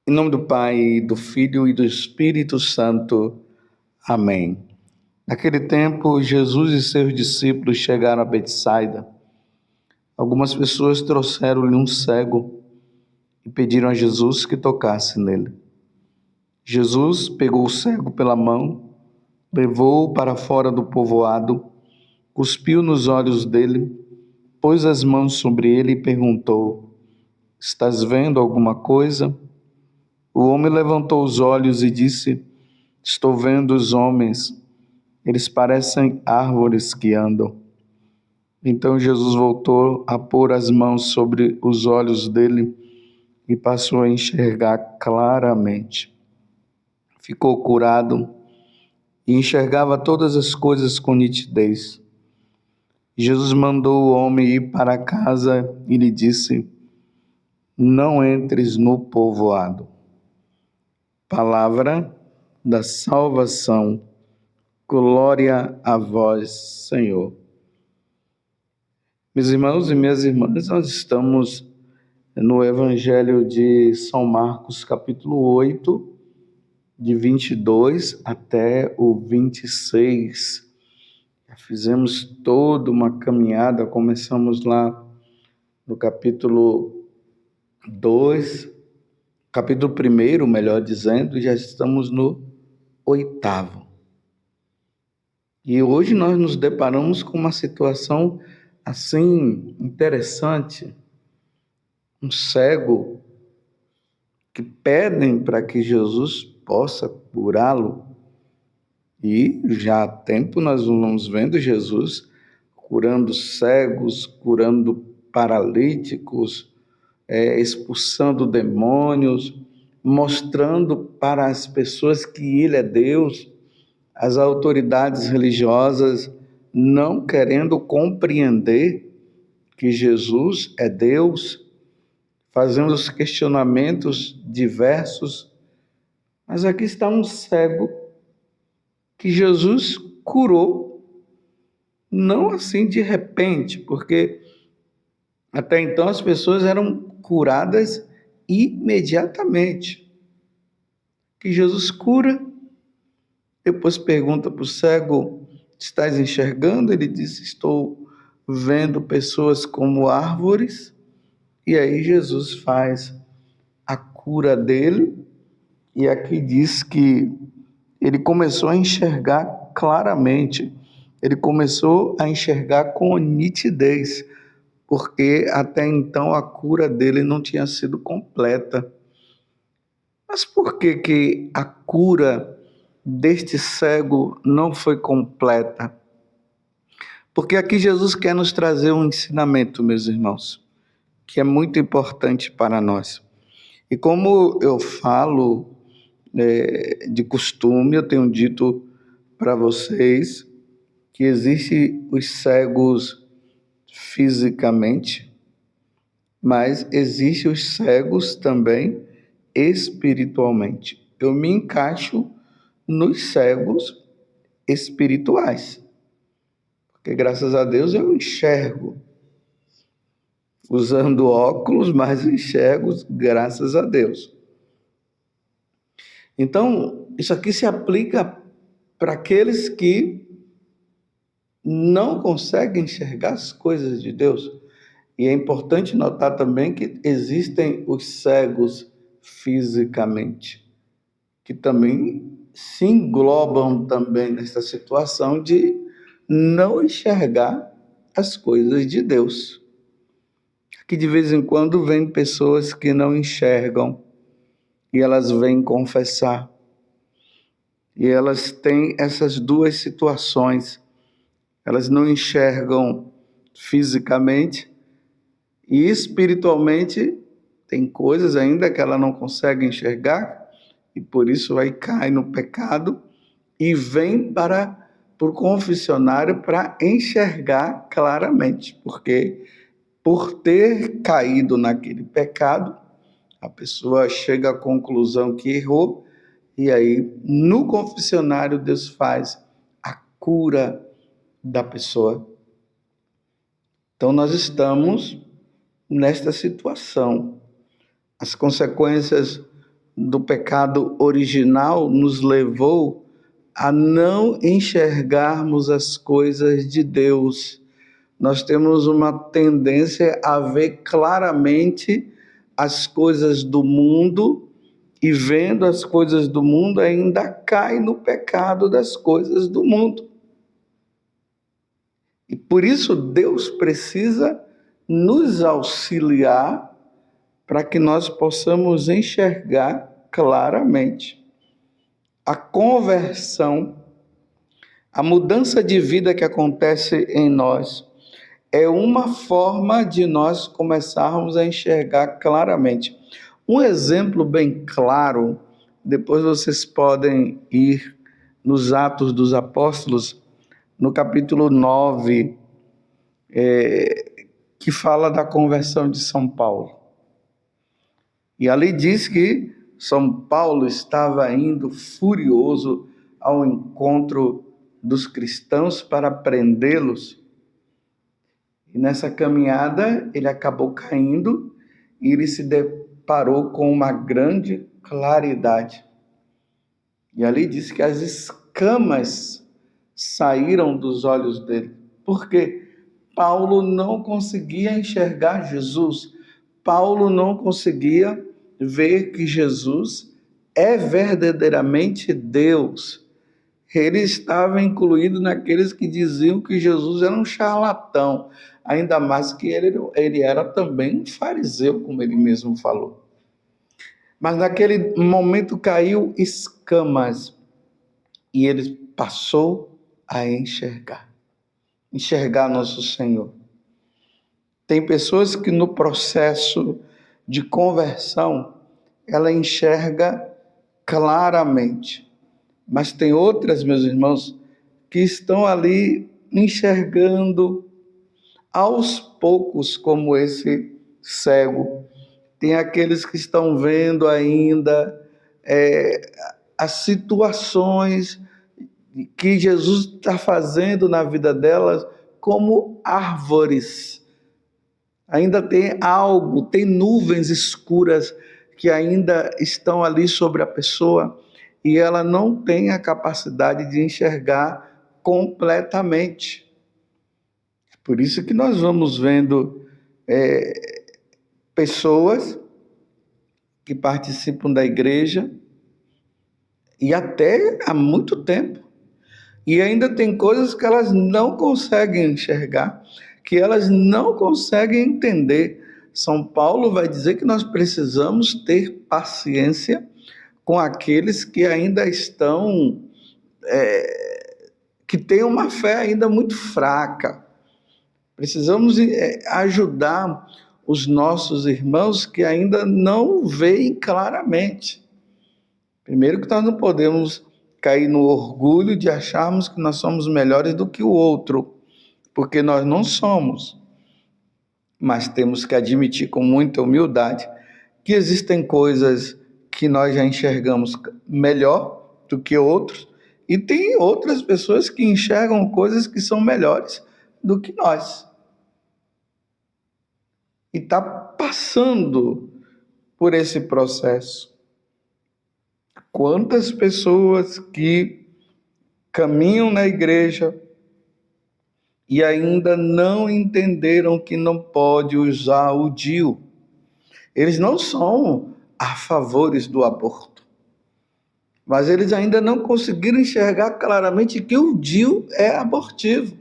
Em nome do Pai, do Filho e do Espírito Santo. Amém. Naquele tempo, Jesus e seus discípulos chegaram a Betsaida. Algumas pessoas trouxeram-lhe um cego e pediram a Jesus que tocasse nele. Jesus pegou o cego pela mão, levou-o para fora do povoado, cuspiu nos olhos dele, pôs as mãos sobre ele e perguntou: Estás vendo alguma coisa? O homem levantou os olhos e disse: Estou vendo os homens, eles parecem árvores que andam. Então Jesus voltou a pôr as mãos sobre os olhos dele e passou a enxergar claramente. Ficou curado e enxergava todas as coisas com nitidez. Jesus mandou o homem ir para casa e lhe disse: Não entres no povoado. Palavra da salvação. Glória a vós, Senhor. Meus irmãos e minhas irmãs, nós estamos no Evangelho de São Marcos, capítulo 8, de 22 até o 26. Já fizemos toda uma caminhada, começamos lá no capítulo 2, capítulo 1, melhor dizendo, já estamos no 8º. E hoje nós nos deparamos com uma situação assim interessante. Um cego que pedem para que Jesus possa curá-lo. E já há tempo nós vamos vendo Jesus curando cegos, curando paralíticos, expulsando demônios, mostrando para as pessoas que Ele é Deus. As autoridades religiosas não querendo compreender que Jesus é Deus, fazendo os questionamentos diversos. Mas aqui está um cego que Jesus curou, não assim de repente, porque até então as pessoas eram curadas imediatamente. Que Jesus cura, depois pergunta para o cego: Estás enxergando? Ele diz: Estou vendo pessoas como árvores. E aí Jesus faz a cura dele, e aqui diz que ele começou a enxergar claramente, ele começou a enxergar com nitidez, porque até então a cura dele não tinha sido completa. Mas por que a cura deste cego não foi completa? Porque aqui Jesus quer nos trazer um ensinamento, meus irmãos, que é muito importante para nós. E como eu falo de costume, eu tenho dito para vocês que existem os cegos fisicamente, mas existem os cegos também espiritualmente. Eu me encaixo nos cegos espirituais, porque graças a Deus eu enxergo, usando óculos, mas enxergo graças a Deus. Então, isso aqui se aplica para aqueles que não conseguem enxergar as coisas de Deus. E é importante notar também que existem os cegos fisicamente, que também se englobam também nessa situação de não enxergar as coisas de Deus. Que de vez em quando vem pessoas que não enxergam e elas vêm confessar. E elas têm essas duas situações. Elas não enxergam fisicamente e espiritualmente tem coisas ainda que ela não consegue enxergar e por isso aí cai no pecado e vem para o confessionário para enxergar claramente, porque por ter caído naquele pecado, a pessoa chega à conclusão que errou e aí no confessionário Deus faz a cura da pessoa. Então nós estamos nesta situação. As consequências do pecado original nos levou a não enxergarmos as coisas de Deus. Nós temos uma tendência a ver claramente as coisas do mundo e, vendo as coisas do mundo, ainda cai no pecado das coisas do mundo. E por isso Deus precisa nos auxiliar para que nós possamos enxergar claramente. A conversão, a mudança de vida que acontece em nós, é uma forma de nós começarmos a enxergar claramente. Um exemplo bem claro, depois vocês podem ir nos Atos dos Apóstolos, no capítulo 9, que fala da conversão de São Paulo. E ali diz que São Paulo estava indo furioso ao encontro dos cristãos para prendê-los. E nessa caminhada ele acabou caindo e ele se deparou com uma grande claridade. E ali diz que as escamas saíram dos olhos dele. Por quê? Paulo não conseguia enxergar Jesus. Paulo não conseguia ver que Jesus é verdadeiramente Deus. Ele estava incluído naqueles que diziam que Jesus era um charlatão, ainda mais que ele era também um fariseu, como ele mesmo falou. Mas naquele momento caiu escamas e ele passou a enxergar nosso Senhor. Tem pessoas que no processo de conversão, ela enxerga claramente. Mas tem outras, meus irmãos, que estão ali enxergando aos poucos, como esse cego. Tem aqueles que estão vendo ainda as situações que Jesus está fazendo na vida delas como árvores. Ainda tem algo, tem nuvens escuras que ainda estão ali sobre a pessoa e ela não tem a capacidade de enxergar completamente. Por isso que nós vamos vendo pessoas que participam da igreja e até há muito tempo. E ainda tem coisas que elas não conseguem enxergar, que elas não conseguem entender. São Paulo vai dizer que nós precisamos ter paciência com aqueles que ainda estão, que têm uma fé ainda muito fraca. Precisamos ajudar os nossos irmãos que ainda não veem claramente. Primeiro que nós não podemos cair no orgulho de acharmos que nós somos melhores do que o outro, porque nós não somos. Mas temos que admitir com muita humildade que existem coisas que nós já enxergamos melhor do que outros, e tem outras pessoas que enxergam coisas que são melhores do que nós. E está passando por esse processo. Quantas pessoas que caminham na igreja e ainda não entenderam que não pode usar o DIU. Eles não são a favores do aborto, mas eles ainda não conseguiram enxergar claramente que o DIU é abortivo.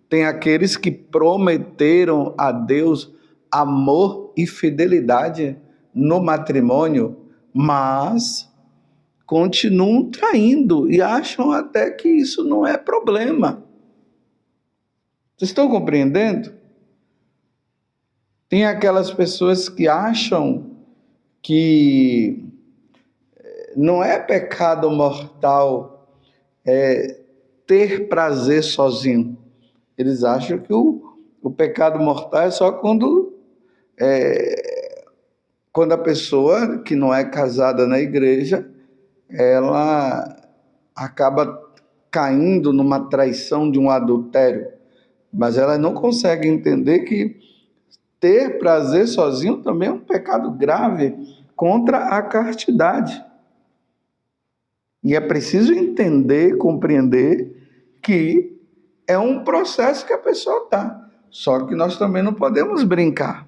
Tem aqueles que prometeram a Deus amor e fidelidade no matrimônio, mas continuam traindo e acham até que isso não é problema. Vocês estão compreendendo? Tem aquelas pessoas que acham que não é pecado mortal ter prazer sozinho. Eles acham que o pecado mortal é só quando a pessoa que não é casada na igreja, ela acaba caindo numa traição de um adultério. Mas ela não consegue entender que ter prazer sozinho também é um pecado grave, contra a castidade. E é preciso entender, compreender que é um processo que a pessoa está. Só que nós também não podemos brincar.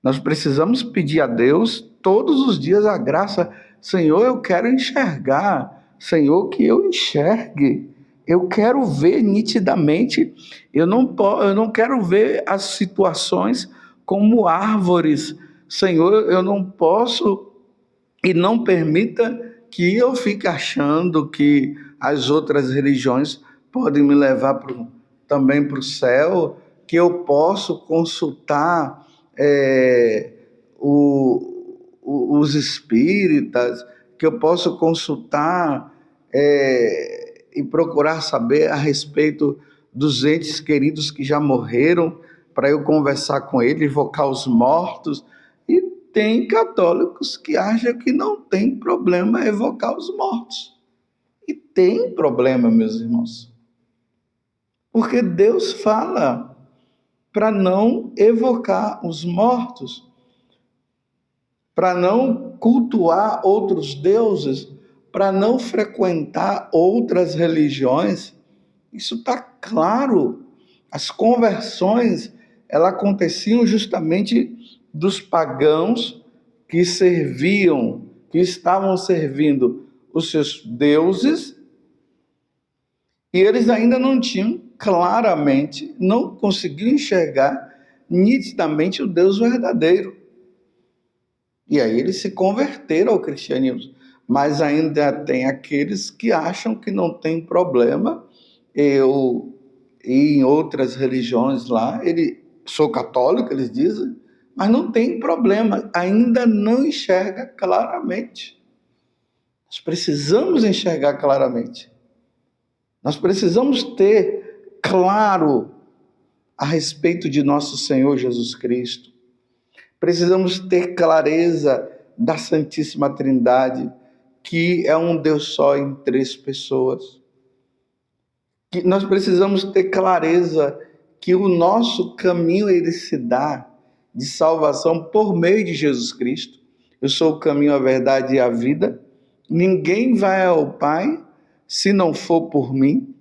Nós precisamos pedir a Deus todos os dias a graça. Senhor, eu quero enxergar. Senhor, que eu enxergue. Eu quero ver nitidamente. Eu não quero ver as situações como árvores. Senhor, eu não posso e não permita que eu fique achando que as outras religiões podem me levar também para o céu, que eu posso consultar os espíritas, que eu posso consultar e procurar saber a respeito dos entes queridos que já morreram, para eu conversar com eles, invocar os mortos. E tem católicos que acham que não tem problema evocar os mortos. E tem problema, meus irmãos. Porque Deus fala para não evocar os mortos, para não cultuar outros deuses, para não frequentar outras religiões. Isso está claro. As conversões, elas aconteciam justamente dos pagãos que serviam, que estavam servindo os seus deuses, e eles ainda não tinham claramente, não conseguiam enxergar nitidamente o Deus verdadeiro. E aí eles se converteram ao cristianismo. Mas ainda tem aqueles que acham que não tem problema eu ir em outras religiões lá. Sou católico, eles dizem, mas não tem problema, ainda não enxerga claramente. Nós precisamos enxergar claramente. Nós precisamos ter claro a respeito de nosso Senhor Jesus Cristo. Precisamos ter clareza da Santíssima Trindade, que é um Deus só em 3 pessoas. Que nós precisamos ter clareza que o nosso caminho ele se dá de salvação por meio de Jesus Cristo. Eu sou o caminho, a verdade e a vida. Ninguém vai ao Pai se não for por mim.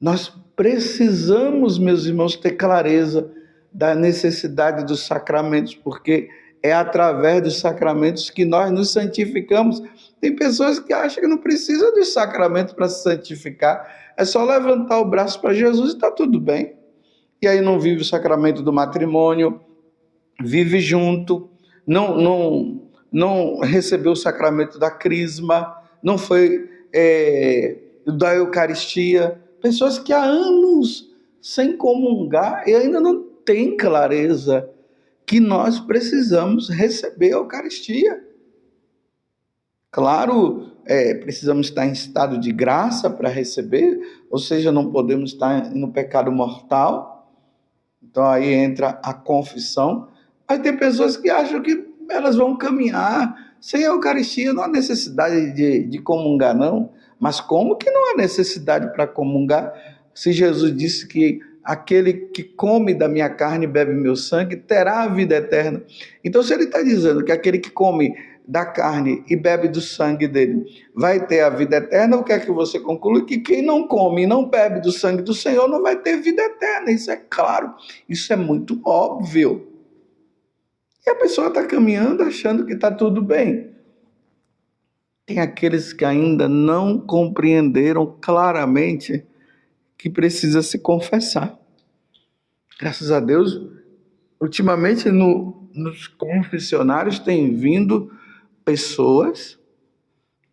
Nós precisamos, meus irmãos, ter clareza da necessidade dos sacramentos, porque é através dos sacramentos que nós nos santificamos. Tem pessoas que acham que não precisa dos sacramentos para se santificar, é só levantar o braço para Jesus e está tudo bem. E aí não vive o sacramento do matrimônio, vive junto, não recebeu o sacramento da crisma, não foi da Eucaristia. Pessoas que há anos sem comungar e ainda não têm clareza que nós precisamos receber a Eucaristia. Claro, precisamos estar em estado de graça para receber, ou seja, não podemos estar no pecado mortal. Então aí entra a confissão. Mas tem pessoas que acham que elas vão caminhar sem a Eucaristia, não há necessidade de comungar, não. Mas como que não há necessidade para comungar? Se Jesus disse que aquele que come da minha carne e bebe meu sangue terá a vida eterna. Então, se ele está dizendo que aquele que come da carne e bebe do sangue dele vai ter a vida eterna, o que é que você conclui? Que quem não come e não bebe do sangue do Senhor não vai ter vida eterna. Isso é claro, isso é muito óbvio. E a pessoa está caminhando achando que está tudo bem. Tem aqueles que ainda não compreenderam claramente que precisa se confessar. Graças a Deus, ultimamente nos confessionários tem vindo pessoas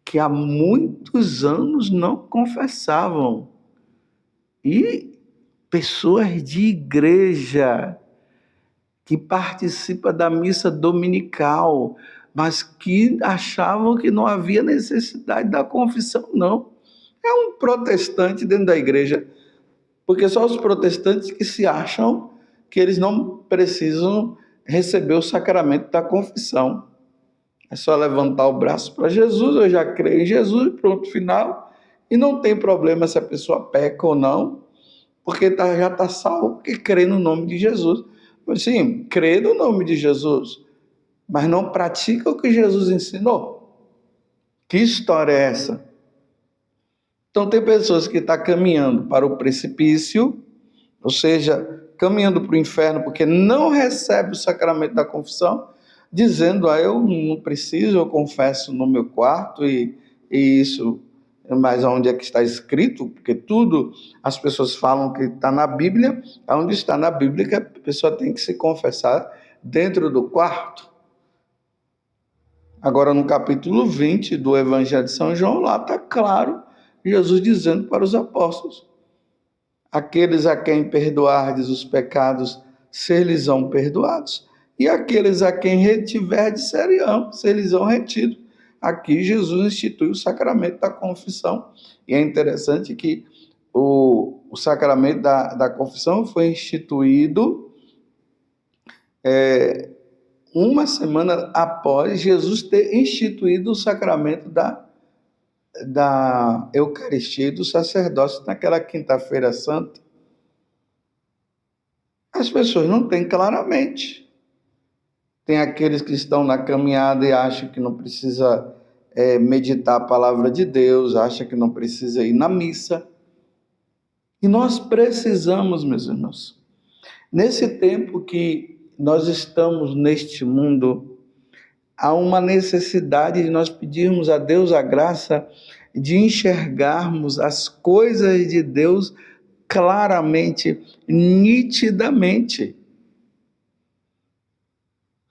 que há muitos anos não confessavam. E pessoas de igreja que participam da missa dominical, mas que achavam que não havia necessidade da confissão, não. É um protestante dentro da igreja, porque só os protestantes que se acham que eles não precisam receber o sacramento da confissão. É só levantar o braço para Jesus, eu já creio em Jesus, pronto, final. E não tem problema se a pessoa peca ou não, porque já está salvo, porque crê no nome de Jesus. Sim, crê no nome de Jesus, mas não pratica o que Jesus ensinou. Que história é essa? Então tem pessoas que estão caminhando para o precipício, ou seja, caminhando para o inferno porque não recebe o sacramento da confissão, dizendo, eu não preciso, eu confesso no meu quarto e isso, mas onde é que está escrito? Porque tudo as pessoas falam que está na Bíblia, onde está na Bíblia que a pessoa tem que se confessar dentro do quarto. Agora no capítulo 20 do Evangelho de São João, lá está claro, Jesus dizendo para os apóstolos, aqueles a quem perdoardes os pecados, ser-lhes-ão perdoados, e aqueles a quem retiverdes, ser-lhes-ão retidos. Aqui Jesus institui o sacramento da confissão, e é interessante que o sacramento da confissão foi instituído uma semana após Jesus ter instituído o sacramento da Eucaristia e do sacerdócio naquela quinta-feira santa. As pessoas não têm claramente. Tem aqueles que estão na caminhada e acham que não precisa meditar a palavra de Deus, acham que não precisa ir na missa. E nós precisamos, meus irmãos, nesse tempo que nós estamos neste mundo, há uma necessidade de nós pedirmos a Deus a graça de enxergarmos as coisas de Deus claramente, nitidamente.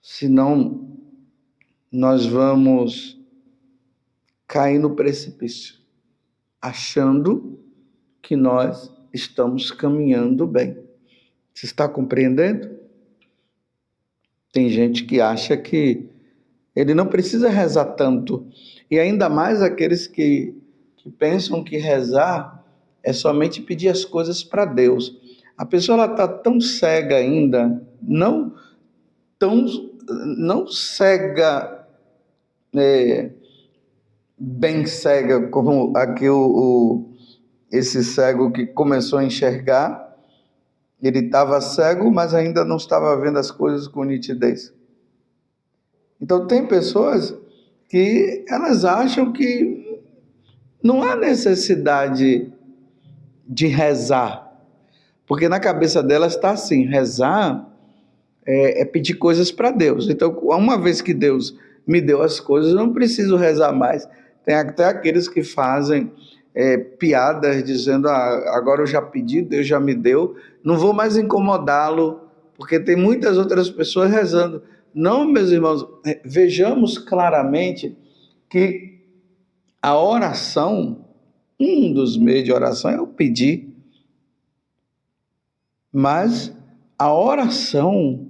Senão, nós vamos cair no precipício, achando que nós estamos caminhando bem. Você está compreendendo? Tem gente que acha que ele não precisa rezar tanto. E ainda mais aqueles que pensam que rezar é somente pedir as coisas para Deus. A pessoa está tão cega ainda, não cega, bem cega, como aqui esse cego que começou a enxergar. Ele estava cego, mas ainda não estava vendo as coisas com nitidez. Então tem pessoas que elas acham que não há necessidade de rezar, porque na cabeça delas está assim, rezar é pedir coisas para Deus. Então, uma vez que Deus me deu as coisas, eu não preciso rezar mais. Tem até aqueles que fazem piadas dizendo, agora eu já pedi, Deus já me deu, não vou mais incomodá-lo, porque tem muitas outras pessoas rezando. Não, meus irmãos, vejamos claramente que a oração, um dos meios de oração é o pedir, mas a oração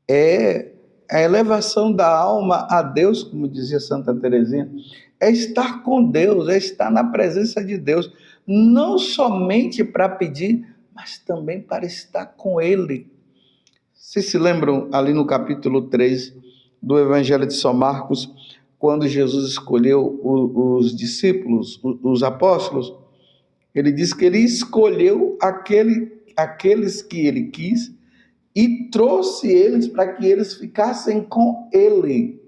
é a elevação da alma a Deus, como dizia Santa Teresinha, é estar com Deus, é estar na presença de Deus, não somente para pedir, mas também para estar com Ele. Vocês se lembram ali no capítulo 3 do Evangelho de São Marcos, quando Jesus escolheu os discípulos, os apóstolos? Ele diz que ele escolheu aqueles que ele quis e trouxe eles para que eles ficassem com ele.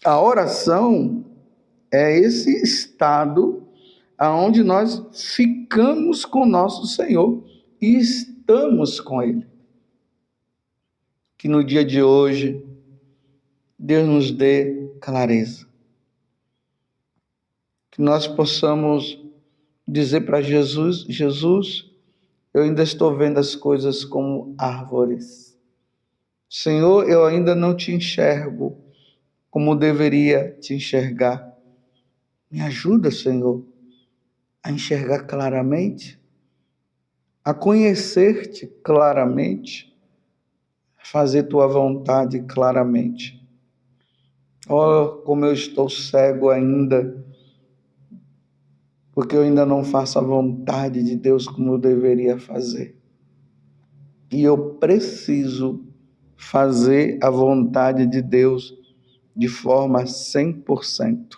A oração é esse estado onde nós ficamos com o nosso Senhor e estamos com Ele. Que no dia de hoje, Deus nos dê clareza. Que nós possamos dizer para Jesus, Jesus, eu ainda estou vendo as coisas como árvores. Senhor, eu ainda não te enxergo como deveria te enxergar. Me ajuda, Senhor, a enxergar claramente, a conhecer-te claramente, a fazer tua vontade claramente. Oh, como eu estou cego ainda, porque eu ainda não faço a vontade de Deus como eu deveria fazer. E eu preciso fazer a vontade de Deus de forma 100%,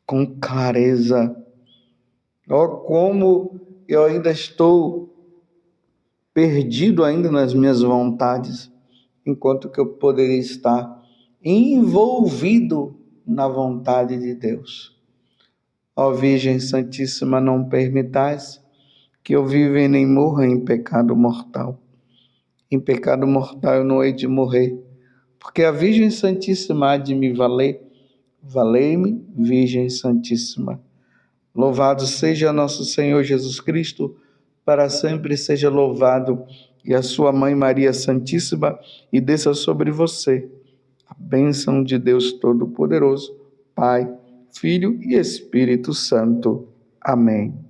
com clareza. Oh, como eu ainda estou perdido ainda nas minhas vontades enquanto que eu poderia estar envolvido na vontade de Deus. Ó Virgem Santíssima, não permitais que eu viva e nem morra em pecado mortal. Em pecado mortal eu não hei de morrer, porque a Virgem Santíssima há de me valer. Valei-me, Virgem Santíssima. Louvado seja nosso Senhor Jesus Cristo, para sempre seja louvado, e a sua Mãe Maria Santíssima, e desça sobre você a bênção de Deus Todo-Poderoso, Pai, Filho e Espírito Santo. Amém.